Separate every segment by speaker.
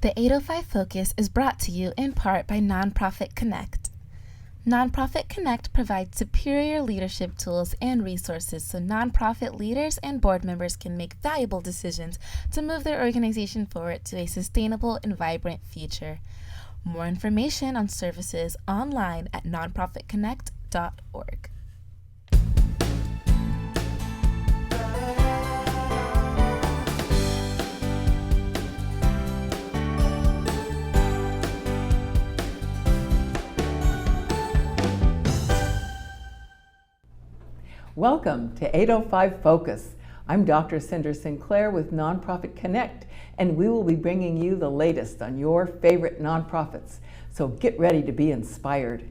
Speaker 1: The 805 Focus is brought to you in part by Nonprofit Connect. Nonprofit Connect provides superior leadership tools and resources so nonprofit leaders and board members can make valuable decisions to move their organization forward to a sustainable and vibrant future. More information on services online at nonprofitconnect.org.
Speaker 2: Welcome to 805 Focus. I'm Dr. Cinder Sinclair with Nonprofit Connect, and we will be bringing you the latest on your favorite nonprofits. So get ready to be inspired.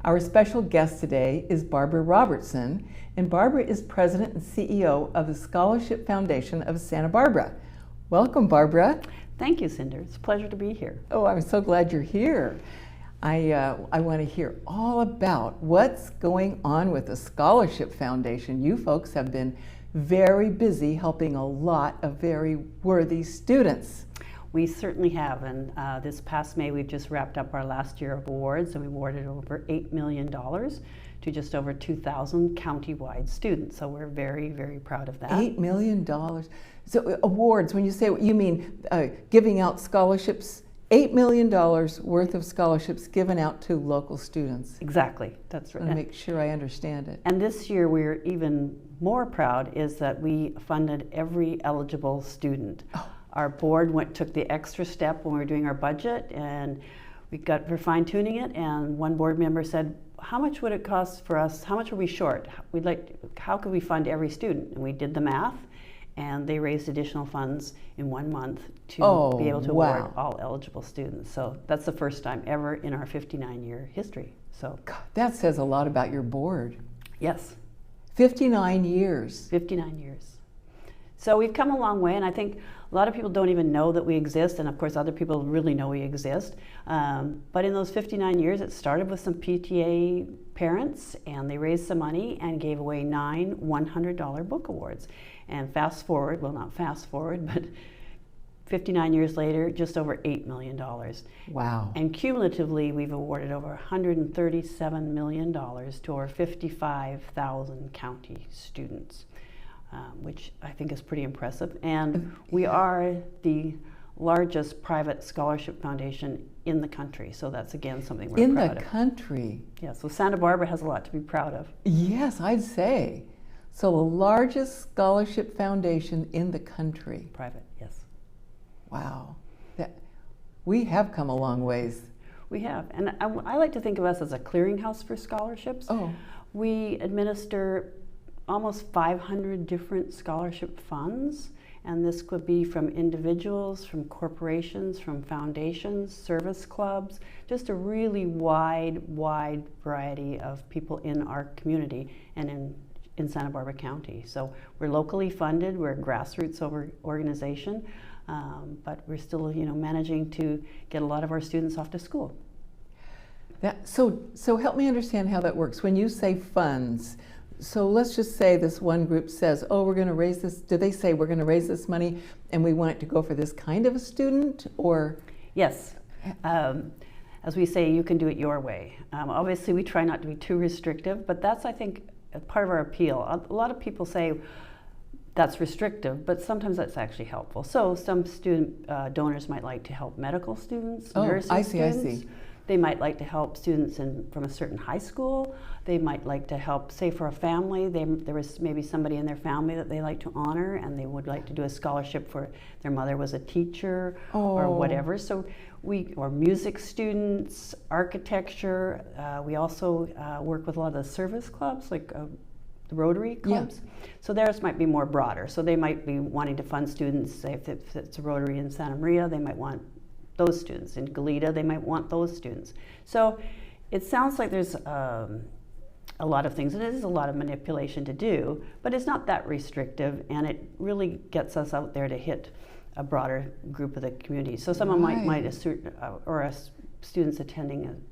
Speaker 2: Our special guest today is Barbara Robertson, and Barbara is President and CEO of the Scholarship Foundation of Santa Barbara. Welcome, Barbara.
Speaker 3: Thank you, Cinder. It's a pleasure to be here.
Speaker 2: Oh, I'm so glad you're here. I want to hear all about what's going on with the Scholarship Foundation. You folks have been very busy helping a lot of very worthy students.
Speaker 3: We certainly have, and this past May we've just wrapped up our last year of awards, and we awarded over $8 million to just over 2,000 county-wide students. So we're very, very proud of that.
Speaker 2: $8 million. So awards, when you say, you mean giving out scholarships? $8 million worth of scholarships given out to local students.
Speaker 3: Exactly, that's right.
Speaker 2: I want to make sure I understand it.
Speaker 3: And this year we're even more proud is that we funded every eligible student.
Speaker 2: Oh.
Speaker 3: Our board took the extra step when we were doing our budget, and we're fine-tuning it, and one board member said, how much would it cost for us, how much are we short? How could we fund every student? And we did the math, and they raised additional funds in 1 month to be able to award all eligible students. So that's the first time ever in our 59-year history. So
Speaker 2: God, that says a lot about your board.
Speaker 3: Yes.
Speaker 2: 59 years.
Speaker 3: 59 years. So we've come a long way, and I think a lot of people don't even know that we exist, and of course other people really know we exist. But in those 59 years, it started with some PTA parents, and they raised some money and gave away 9 $100 book awards. And fast forward, well, not fast forward, but 59 years later, just over $8 million.
Speaker 2: Wow.
Speaker 3: And cumulatively, we've awarded over $137 million to our 55,000 county students, which I think is pretty impressive. And we are the largest private scholarship foundation in the country. So that's, again, something we're proud of.
Speaker 2: In the country?
Speaker 3: Yeah, so Santa Barbara has a lot to be proud of.
Speaker 2: Yes, I'd say. So the largest scholarship foundation in the country.
Speaker 3: Private, yes.
Speaker 2: Wow. We have come a long ways.
Speaker 3: We have. And I like to think of us as a clearinghouse for scholarships.
Speaker 2: Oh.
Speaker 3: We administer almost 500 different scholarship funds, and this could be from individuals, from corporations, from foundations, service clubs, just a really wide variety of people in our community and in Santa Barbara County. So we're locally funded, we're a grassroots organization, but we're still, managing to get a lot of our students off to school.
Speaker 2: So help me understand how that works. When you say funds, so let's just say this one group says, oh, we're going to raise this, do they say we're going to raise this money and we want it to go for this kind of a student, or?
Speaker 3: Yes. As we say, you can do it your way. Obviously, we try not to be too restrictive, but that's, I think, part of our appeal. A lot of people say that's restrictive, but sometimes that's actually helpful. So some student donors might like to help medical students, nursing students. I see. They might like to help students from a certain high school. They might like to help, say, for a family. There was maybe somebody in their family that they like to honor, and they would like to do a scholarship for their mother was a teacher or whatever. So or music students, architecture. We also work with a lot of the service clubs, like the Rotary clubs. Yeah. So theirs might be more broader. So they might be wanting to fund students, say if it's a Rotary in Santa Maria, they might want those students. In Goleta, they might want those students. So it sounds like there's a lot of things, and it is a lot of manipulation to do, but it's not that restrictive, and it really gets us out there to hit a broader group of the community. So someone might students attending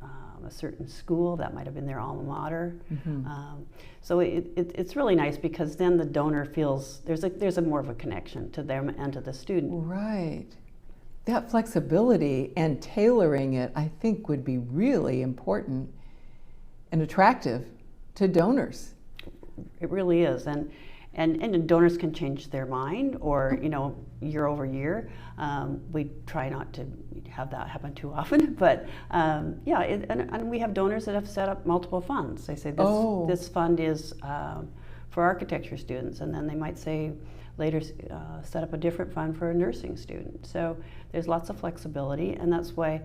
Speaker 3: a certain school, that might have been their alma mater. Mm-hmm. So it's really nice, because then the donor feels there's a more of a connection to them and to the student.
Speaker 2: Right. that flexibility and tailoring it, I think, would be really important and attractive to donors.
Speaker 3: It really is, and donors can change their mind, or year over year. We try not to have that happen too often, but yeah, and we have donors that have set up multiple funds. They say this fund is for architecture students, and then they might say later set up a different fund for a nursing student. So there's lots of flexibility, and that's why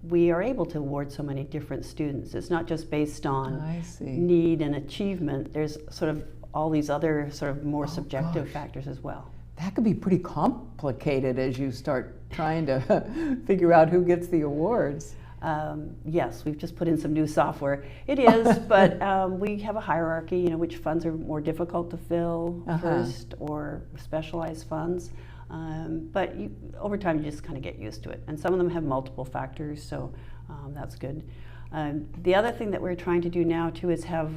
Speaker 3: we are able to award so many different students. It's not just based on need and achievement. There's sort of all these other sort of more subjective factors as well.
Speaker 2: That could be pretty complicated as you start trying to figure out who gets the awards.
Speaker 3: Yes, we've just put in some new software. It is, but we have a hierarchy, which funds are more difficult to fill first, or specialized funds. But over time, you just kind of get used to it. And some of them have multiple factors, so that's good. The other thing that we're trying to do now, too, is have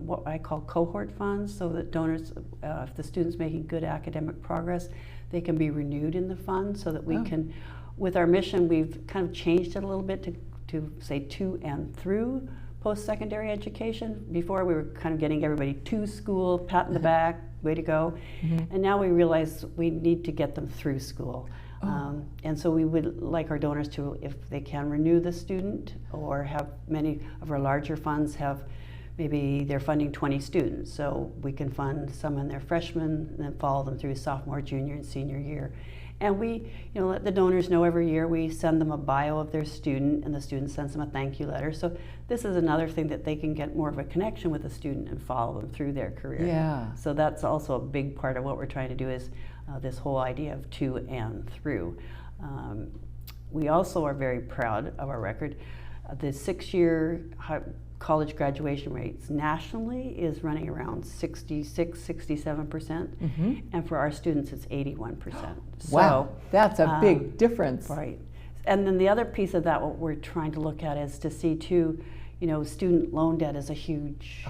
Speaker 3: what I call cohort funds, so that donors, if the student's making good academic progress, they can be renewed in the fund, so that we can, with our mission, we've kind of changed it a little bit to say to and through post-secondary education. Before, we were kind of getting everybody to school, pat in the back, way to go. And now we realize we need to get them through school. And so we would like our donors to, if they can, renew the student, or have many of our larger funds have, maybe they're funding 20 students, so we can fund some in their freshmen and then follow them through sophomore, junior, and senior year. And we let the donors know every year. We send them a bio of their student, and the student sends them a thank you letter. So this is another thing that they can get more of a connection with the student and follow them through their career.
Speaker 2: Yeah.
Speaker 3: So that's also a big part of what we're trying to do, is this whole idea of to and through. We also are very proud of our record. The 6-year college graduation rates nationally is running around 66-67%, and for our students it's 81%.
Speaker 2: Wow, that's a big difference.
Speaker 3: Right. And then the other piece of that, what we're trying to look at, is to see too, student loan debt is a huge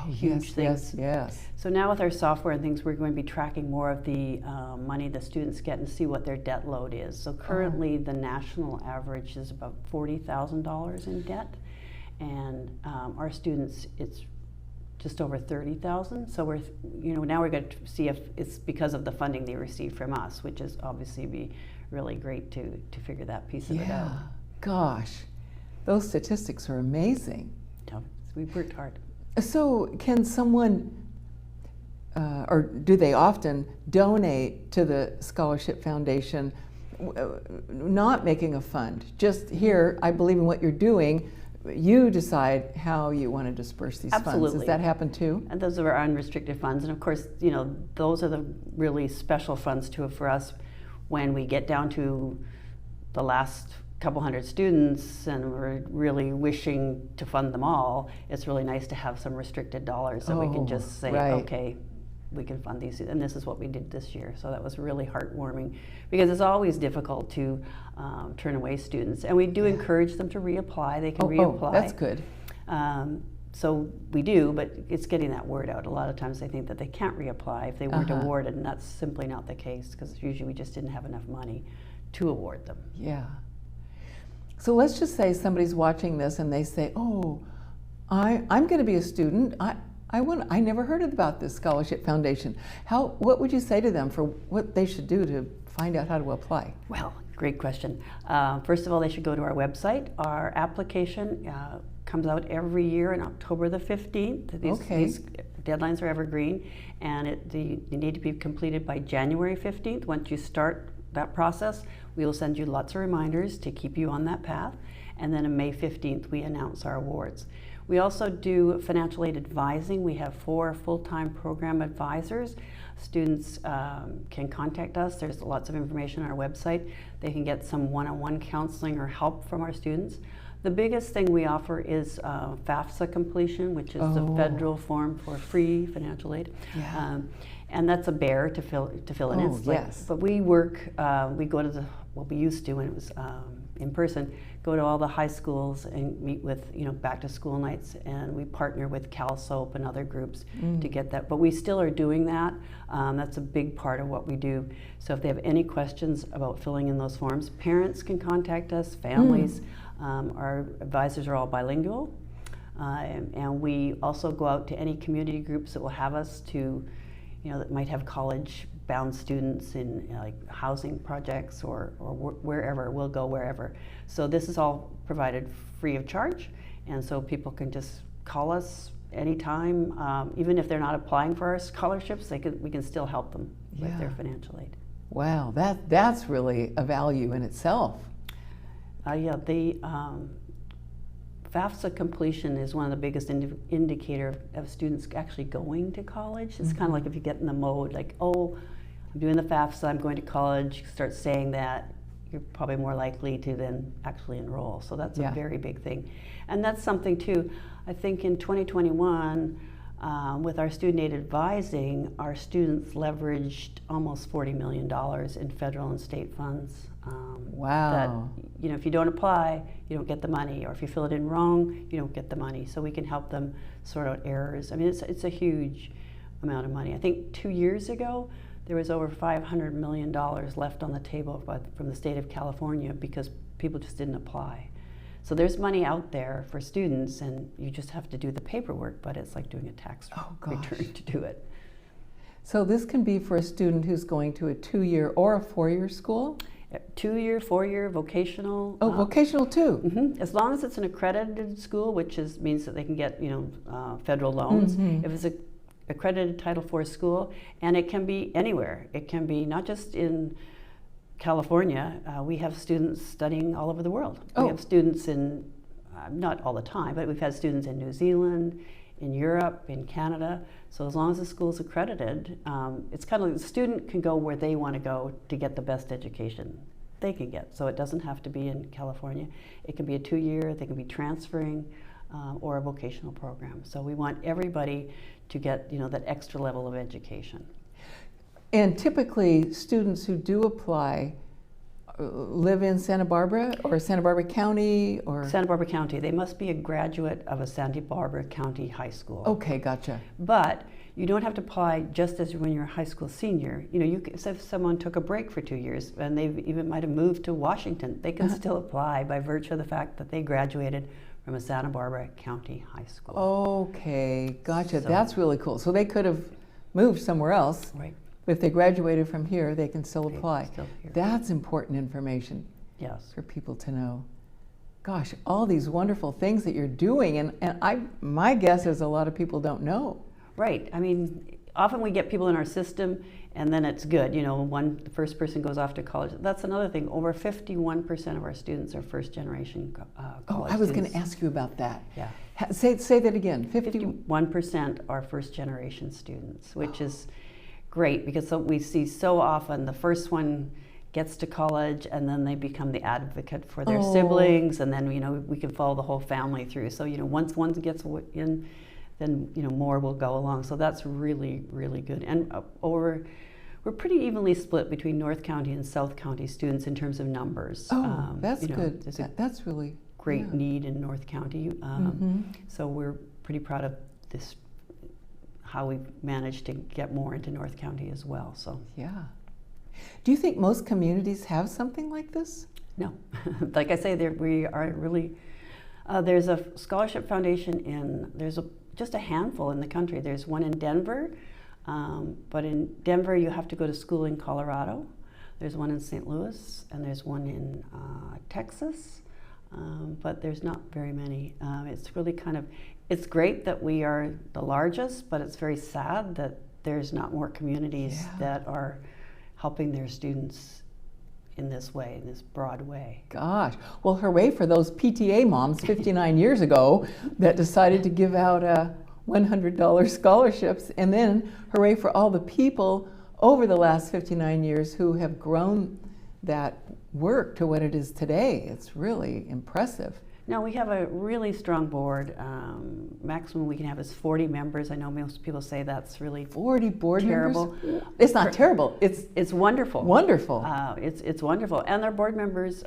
Speaker 3: thing.
Speaker 2: Yes.
Speaker 3: So now with our software and things, we're going to be tracking more of the money the students get and see what their debt load is. So currently the national average is about $40,000 in debt. And our students, it's just over 30,000. So we're, now we're going to see if it's because of the funding they receive from us, which is obviously be really great to figure that piece of it out.
Speaker 2: Gosh, those statistics are amazing.
Speaker 3: Yeah, so we've worked hard.
Speaker 2: So can someone, or do they often donate to the Scholarship Foundation, not making a fund, just here, I believe in what you're doing, you decide how you want to disperse these funds. Does that happen too?
Speaker 3: And those are our unrestricted funds. And of course, those are the really special funds too for us when we get down to the last couple hundred students and we're really wishing to fund them all. It's really nice to have some restricted dollars that we can just say, okay, we can fund these, and this is what we did this year. So that was really heartwarming, because it's always difficult to turn away students, and we do encourage them to reapply. They can reapply.
Speaker 2: Oh, that's good.
Speaker 3: So we do, but it's getting that word out. A lot of times they think that they can't reapply if they weren't awarded, and that's simply not the case, because usually we just didn't have enough money to award them.
Speaker 2: Yeah. So let's just say somebody's watching this and they say, oh, I'm going to be a student. I never heard about this Scholarship Foundation. What would you say to them for what they should do to find out how to apply?
Speaker 3: Well, great question. First of all, they should go to our website. Our application comes out every year on October the 15th. These deadlines are evergreen, and they need to be completed by January 15th. Once you start that process, we will send you lots of reminders to keep you on that path. And then on May 15th, we announce our awards. We also do financial aid advising. We have 4 full-time program advisors. Students can contact us. There's lots of information on our website. They can get some one-on-one counseling or help from our students. The biggest thing we offer is FAFSA completion, which is the federal form for free financial aid. Yeah. And that's a bear to fill in. But we work, we go to the what we used to when it was in person, go to all the high schools and meet with, back to school nights, and we partner with CalSOAP and other groups to get that. But we still are doing that. That's a big part of what we do. So if they have any questions about filling in those forms, parents can contact us, families. Our advisors are all bilingual. And we also go out to any community groups that will have us to, that might have college-bound students in like housing projects or wherever. We'll go wherever. So this is all provided free of charge, and so people can just call us anytime. Even if they're not applying for our scholarships, we can still help them with their financial aid.
Speaker 2: Wow, that's really a value in itself.
Speaker 3: The FAFSA completion is one of the biggest indicator of students actually going to college. It's kind of like if you get in the mode, like, oh, I'm doing the FAFSA, I'm going to college, you start saying that, you're probably more likely to then actually enroll. So that's a very big thing. And that's something too, I think in 2021, with our student aid advising, our students leveraged almost $40 million in federal and state funds.
Speaker 2: Wow.
Speaker 3: That, if you don't apply, you don't get the money, or if you fill it in wrong, you don't get the money. So we can help them sort out errors. I mean, it's a huge amount of money. I think 2 years ago, there was over $500 million left on the table from the state of California because people just didn't apply. So there's money out there for students, and you just have to do the paperwork, but it's like doing a tax return to do it.
Speaker 2: So this can be for a student who's going to a 2-year or a 4-year school?
Speaker 3: 2-year, 4-year, vocational.
Speaker 2: Oh, vocational too.
Speaker 3: As long as it's an accredited school, which means that they can get federal loans. If it's an accredited Title IV school, and it can be anywhere. It can be not just in California. We have students studying all over the world. We have students in, not all the time, but we've had students in New Zealand, in Europe, in Canada. So as long as the school's accredited, it's kind of like the student can go where they want to go to get the best education they can get. So it doesn't have to be in California. It can be a 2-year, they can be transferring, or a vocational program. So we want everybody to get that extra level of education.
Speaker 2: And typically students who do apply live in Santa Barbara or Santa Barbara County or?
Speaker 3: Santa Barbara County. They must be a graduate of a Santa Barbara County high school.
Speaker 2: Okay, gotcha.
Speaker 3: But you don't have to apply just as when you're a high school senior. If someone took a break for 2 years and they even might have moved to Washington, they can still apply by virtue of the fact that they graduated from a Santa Barbara County high school.
Speaker 2: Okay, gotcha. So, that's really cool. So they could have moved somewhere else.
Speaker 3: Right.
Speaker 2: But if they graduated from here, they can still apply.
Speaker 3: Still here.
Speaker 2: That's important information.
Speaker 3: Yes.
Speaker 2: For people to know. Gosh, all these wonderful things that you're doing, and my guess is a lot of people don't know.
Speaker 3: Right. I mean, often we get people in our system, and then it's good. The first person goes off to college. That's another thing. Over 51% of our students are first-generation college
Speaker 2: I was
Speaker 3: students.
Speaker 2: going to ask you about that.
Speaker 3: Yeah.
Speaker 2: Say that again.
Speaker 3: 51% are first-generation students, which is great because we see so often the first one gets to college and then they become the advocate for their siblings, and then we can follow the whole family through. So once one gets in, then more will go along. So that's really, really good. And we're pretty evenly split between North County and South County students in terms of numbers.
Speaker 2: That's good.
Speaker 3: There's a
Speaker 2: that's really
Speaker 3: great need in North County. So we're pretty proud of this, how we've managed to get more into North County as well. So
Speaker 2: yeah. Do you think most communities have something like this?
Speaker 3: No. Like I say, we are really, there's a scholarship foundation there's just a handful in the country. There's one in Denver, but in Denver you have to go to school in Colorado. There's one in St. Louis, and there's one in Texas, but there's not very many. It's really it's great that we are the largest, but it's very sad that there's not more communities that are helping their students in this way, in this broad way.
Speaker 2: Gosh, well, hooray for those PTA moms 59 years ago that decided to give out $100 scholarships, and then hooray for all the people over the last 59 years who have grown that work to what it is today. It's really impressive.
Speaker 3: No, we have a really strong board. Maximum we can have is 40 members. I know most people say that's really
Speaker 2: 40 board
Speaker 3: terrible.
Speaker 2: members? It's not terrible.
Speaker 3: It's wonderful.
Speaker 2: Wonderful.
Speaker 3: It's wonderful. And our board members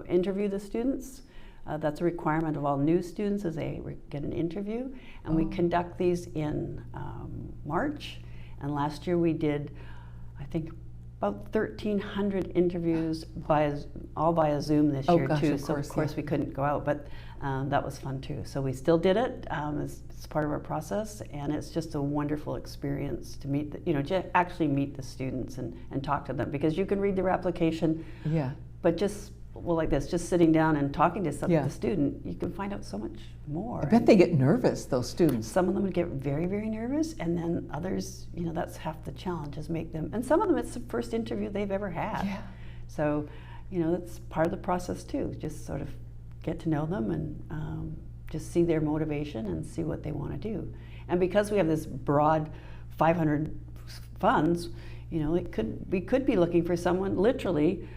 Speaker 3: interview the students. That's a requirement of all new students, is they get an interview. And we conduct these in March. And last year we did, I think, about 1,300 interviews all via Zoom this year too. So of course we couldn't go out, but that was fun too. So we still did it. It's part of our process, and it's just a wonderful experience to meet, actually meet the students and talk to them, because you can read their application, but just like this, just sitting down and talking to the student, you can find out so much more.
Speaker 2: I bet they get nervous, those students.
Speaker 3: Some of them would get very, very nervous, and then others, that's half the challenge, is make them, and some of them it's the first interview they've ever had.
Speaker 2: Yeah.
Speaker 3: So, that's part of the process too, just sort of get to know them and just see their motivation and see what they want to do. And because we have this broad 500 funds, we could be looking for someone literally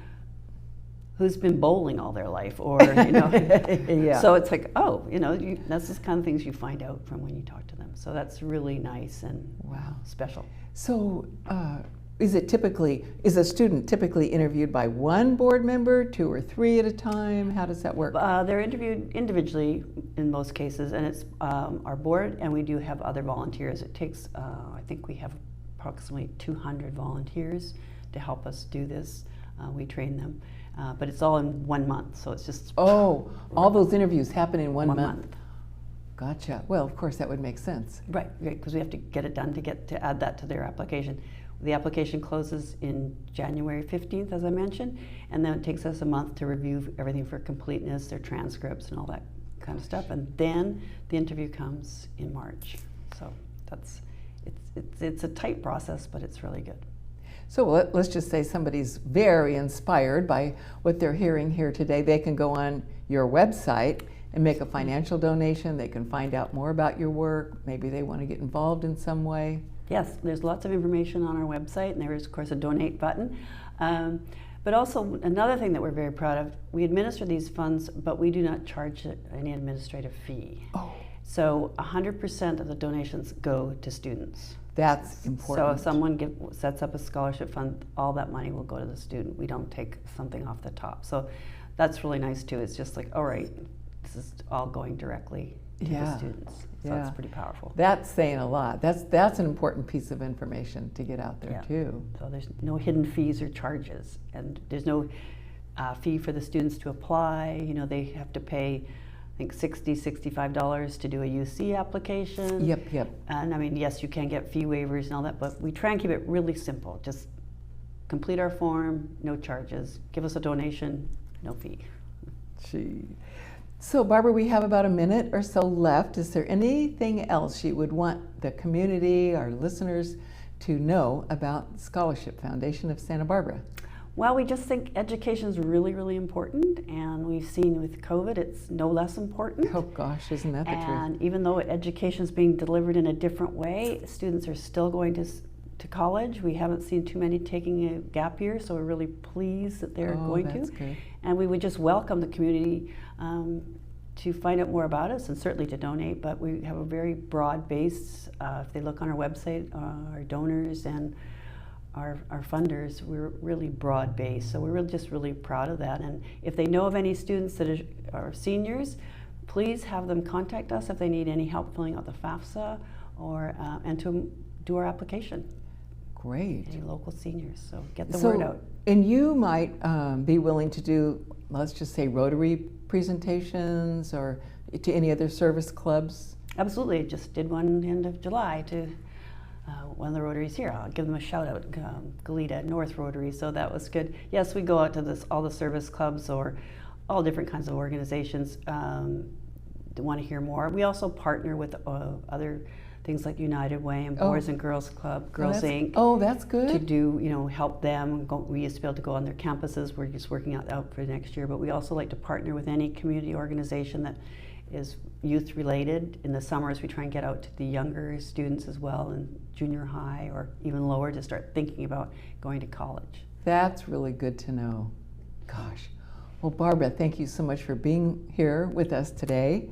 Speaker 3: who's been bowling all their life, or So it's like, that's the kind of things you find out from when you talk to them. So that's really nice and special.
Speaker 2: So is a student typically interviewed by one board member, 2 or 3 at a time? How does that work?
Speaker 3: They're interviewed individually in most cases, and it's our board, and we do have other volunteers. It takes, I think we have approximately 200 volunteers to help us do this. We train them. But it's all in 1 month, so it's just...
Speaker 2: Oh, all those interviews happen in one month. Gotcha. Well, of course, that would make sense.
Speaker 3: Right, because we have to get it done to add that to their application. The application closes in January 15th, as I mentioned, and then it takes us a month to review everything for completeness, their transcripts and all that kind of stuff, and then the interview comes in March. So it's a tight process, but it's really good.
Speaker 2: So let's just say somebody's very inspired by what they're hearing here today. They can go on your website and make a financial donation. They can find out more about your work. Maybe they want to get involved in some way.
Speaker 3: Yes, there's lots of information on our website, and there is, of course, a donate button. But also, another thing that we're very proud of, we administer these funds, but we do not charge any administrative fee.
Speaker 2: Oh.
Speaker 3: So 100% of the donations go to students.
Speaker 2: That's important.
Speaker 3: So if someone sets up a scholarship fund, all that money will go to the student. We don't take something off the top. So that's really nice too. It's just like, all right, this is all going directly to the students. So that's pretty powerful.
Speaker 2: That's saying a lot. That's an important piece of information to get out there too.
Speaker 3: So there's no hidden fees or charges, and there's no fee for the students to apply. They have to pay, I think, $65 to do a UC application.
Speaker 2: Yep.
Speaker 3: And I mean, yes, you can get fee waivers and all that, but we try and keep it really simple. Just complete our form, no charges. Give us a donation, no fee.
Speaker 2: Gee. So Barbara, we have about a minute or so left. Is there anything else you would want the community, our listeners, to know about Scholarship Foundation of Santa Barbara?
Speaker 3: Well, we just think education is really, really important, and we've seen with COVID it's no less important.
Speaker 2: Oh gosh, isn't that the truth?
Speaker 3: And even though education is being delivered in a different way, students are still going to college. We haven't seen too many taking a gap year, so we're really pleased that they're going to.
Speaker 2: Good.
Speaker 3: And we would just welcome the community to find out more about us, and certainly to donate, but we have a very broad base. If they look on our website, our donors and our funders, we're really broad based, so we're just really proud of that. And if they know of any students that are seniors, please have them contact us if they need any help filling out the FAFSA or and to do our application.
Speaker 2: Great.
Speaker 3: Any local seniors, so get the word out.
Speaker 2: And you might be willing to do, let's just say, Rotary presentations or to any other service clubs?
Speaker 3: Absolutely, just did one end of July to one of the Rotaries here. I'll give them a shout out, Goleta North Rotary, so that was good. Yes, we go out to all the service clubs or all different kinds of organizations that want to hear more. We also partner with other things like United Way and Boys and Girls Club, Girls Inc.
Speaker 2: Oh, that's good.
Speaker 3: To do, help them. We used to be able to go on their campuses. We're just working out for next year, but we also like to partner with any community organization that is youth related. In the summers, we try and get out to the younger students as well in junior high or even lower to start thinking about going to college.
Speaker 2: That's really good to know. Gosh. Well, Barbara, thank you so much for being here with us today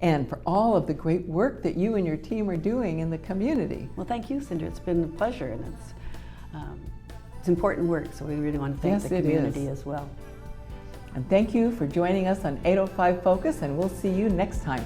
Speaker 2: and for all of the great work that you and your team are doing in the community.
Speaker 3: Well, thank you, Cindy. It's been a pleasure, and it's important work, so we really want to thank the community as well.
Speaker 2: And thank you for joining us on 805 Focus, and we'll see you next time.